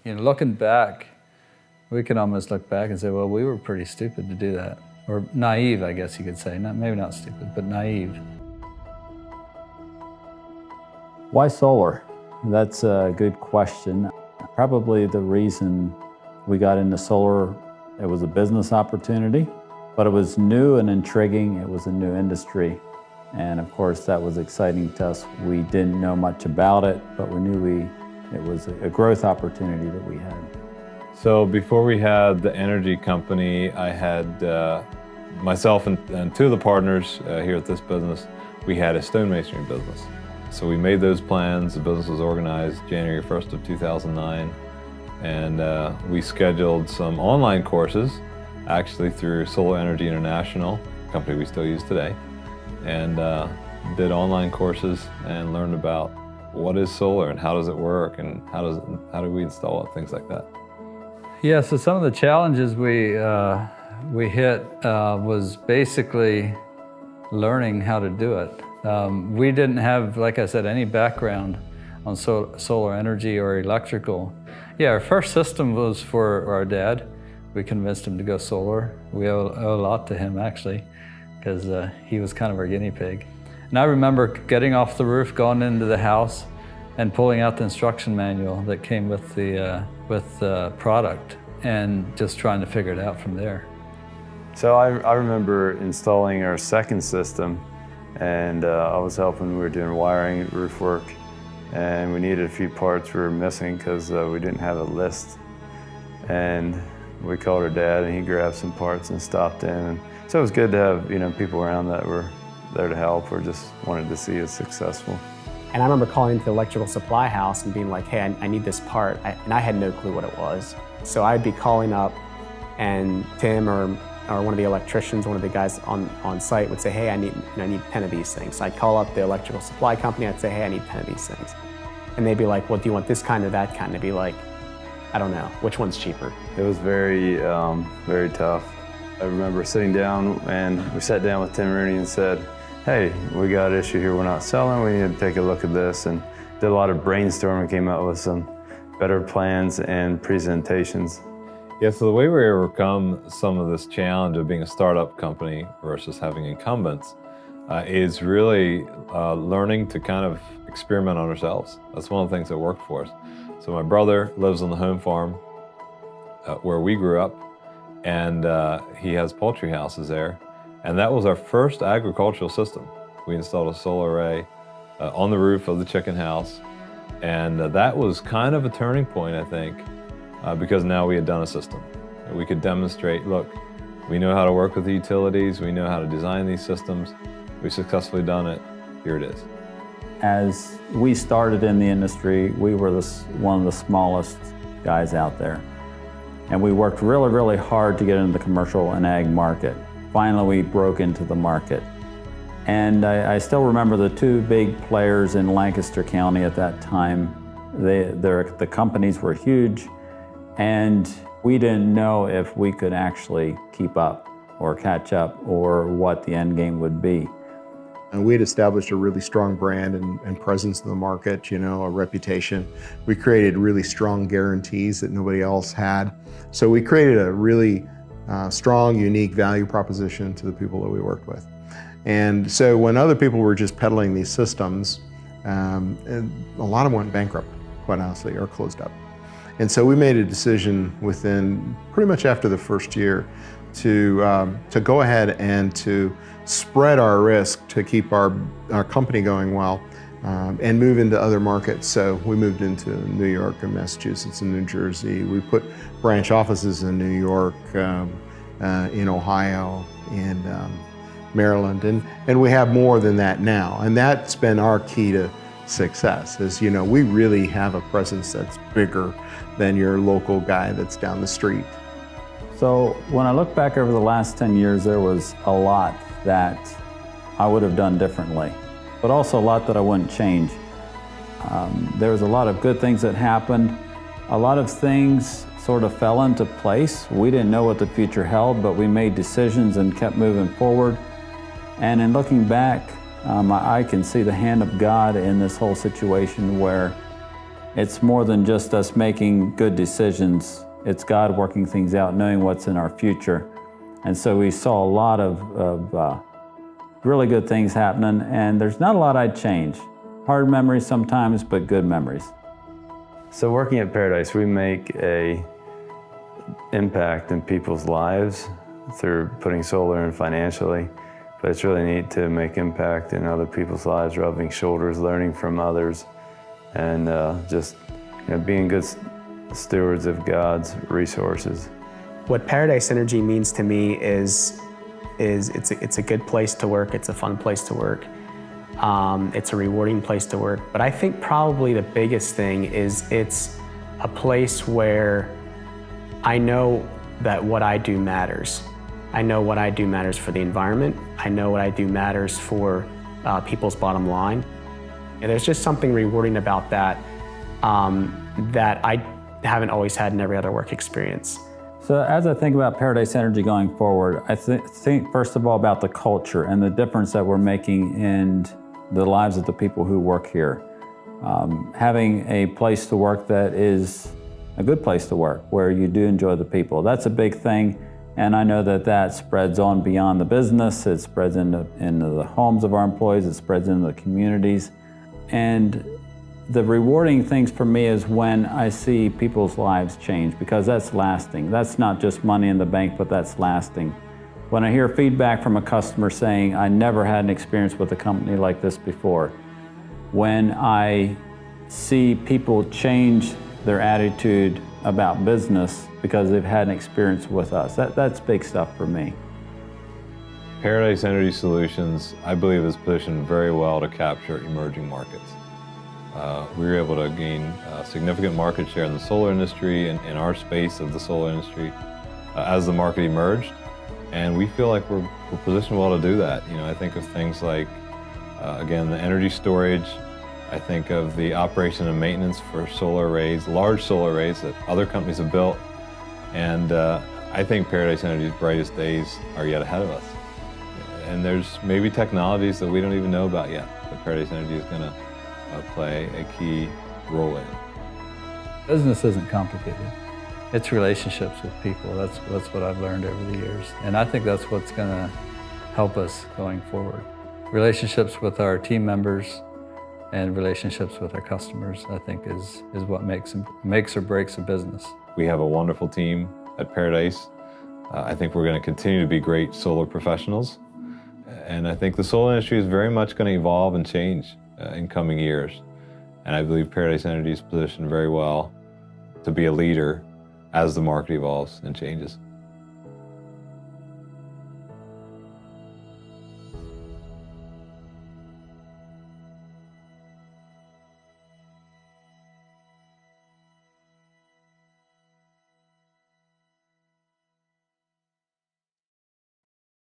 Looking back, we can almost look back and say, well, we were pretty stupid to do that. Or naive, I guess you could say. Maybe not stupid, but naive. Why solar? That's a good question. Probably the reason we got into solar, it was a business opportunity, but it was new and intriguing. It was a new industry. And of course, that was exciting to us. We didn't know much about it, but we knew it was a growth opportunity that we had. So before we had the energy company, I had myself and two of the partners here at this business, we had a stonemasonry business. So we made those plans. The business was organized January 1st of 2009. And we scheduled some online courses, actually through Solar Energy International, a company we still use today, and did online courses and learned about what is solar and how does it work and how do we install it, things like that. Yeah, so some of the challenges we hit was basically learning how to do it. We didn't have, like I said, any background on solar energy or electrical. Yeah, our first system was for our dad. We convinced him to go solar. We owe a lot to him, actually, because he was kind of our guinea pig. And I remember getting off the roof, going into the house, and pulling out the instruction manual that came with the product, and just trying to figure it out from there. So I remember installing our second system, and I was helping. We were doing wiring, roof work, and we needed a few parts we were missing because we didn't have a list. And we called our dad, and he grabbed some parts and stopped in. And so it was good to have people around that were there to help or just wanted to see us successful. And I remember calling into the electrical supply house and being like, hey, I need this part. And I had no clue what it was. So I'd be calling up, and Tim or one of the electricians, one of the guys on site would say, hey, I need 10 of these things. So I'd call up the electrical supply company, I'd say, hey, I need 10 of these things. And they'd be like, well, do you want this kind or that kind? I'd be like, I don't know, which one's cheaper? It was very, very tough. I remember sitting down, and we sat down with Tim Rooney and said, hey, we got an issue here we're not selling, we need to take a look at this, and did a lot of brainstorming, came out with some better plans and presentations. Yeah, so the way we overcome some of this challenge of being a startup company versus having incumbents is really learning to kind of experiment on ourselves. That's one of the things that worked for us. So my brother lives on the home farm where we grew up, and he has poultry houses there. And that was our first agricultural system. We installed a solar array on the roof of the chicken house. And that was kind of a turning point, I think, because now we had done a system. We could demonstrate, look, we know how to work with the utilities, we know how to design these systems, we've successfully done it, here it is. As we started in the industry, we were one of the smallest guys out there. And we worked really, really hard to get into the commercial and ag market. Finally, we broke into the market. And I still remember the two big players in Lancaster County at that time. The companies were huge, and we didn't know if we could actually keep up or catch up or what the end game would be. And we had established a really strong brand and presence in the market, a reputation. We created really strong guarantees that nobody else had. So we created a really strong, unique value proposition to the people that we worked with. And so when other people were just peddling these systems, and a lot of them went bankrupt, quite honestly, or closed up. And so we made a decision within pretty much after the first year to go ahead and to spread our risk to keep our company going well and move into other markets. So we moved into New York and Massachusetts and New Jersey. We put branch offices in New York, in Ohio, and Maryland, and we have more than that now. And that's been our key to success, is we really have a presence that's bigger than your local guy that's down the street. So when I look back over the last 10 years, there was a lot that I would have done differently, but also a lot that I wouldn't change. There was a lot of good things that happened. A lot of things sort of fell into place. We didn't know what the future held, but we made decisions and kept moving forward. And in looking back, I can see the hand of God in this whole situation, where It's more than just us making good decisions. It's God working things out, knowing what's in our future. And so we saw a lot of really good things happening, and there's not a lot I'd change. Hard memories sometimes, but good memories. So working at Paradise, we make an impact in people's lives through putting solar in financially, but it's really neat to make impact in other people's lives, rubbing shoulders, learning from others, and just being good stewards of God's resources. What Paradise Energy means to me is it's a good place to work, it's a fun place to work, it's a rewarding place to work, but I think probably the biggest thing is it's a place where I know that what I do matters. I know what I do matters for the environment. I know what I do matters for people's bottom line. And there's just something rewarding about that that I haven't always had in every other work experience. So as I think about Paradise Energy going forward, I think first of all about the culture and the difference that we're making in the lives of the people who work here. Having a place to work that is a good place to work, where you do enjoy the people. That's a big thing, and I know that that spreads on beyond the business. It spreads into the homes of our employees, it spreads into the communities. And the rewarding things for me is when I see people's lives change, because that's lasting. That's not just money in the bank, but that's lasting. When I hear feedback from a customer saying, I never had an experience with a company like this before, when I see people change their attitude about business because they've had an experience with us, that's big stuff for me. Paradise Energy Solutions, I believe, is positioned very well to capture emerging markets. We were able to gain significant market share in the solar industry and in our space of the solar industry as the market emerged, and we feel like we're positioned well to do that. I think of things like, again, the energy storage. I think of the operation and maintenance for solar arrays, large solar arrays that other companies have built, and I think Paradise Energy's brightest days are yet ahead of us. And there's maybe technologies that we don't even know about yet that Paradise Energy is going to play a key role in. Business isn't complicated. It's relationships with people. That's what I've learned over the years. And I think that's what's going to help us going forward. Relationships with our team members and relationships with our customers, I think, is what makes or breaks a business. We have a wonderful team at Paradise. I think we're going to continue to be great solar professionals. And I think the solar industry is very much going to evolve and change in coming years. And I believe Paradise Energy is positioned very well to be a leader as the market evolves and changes.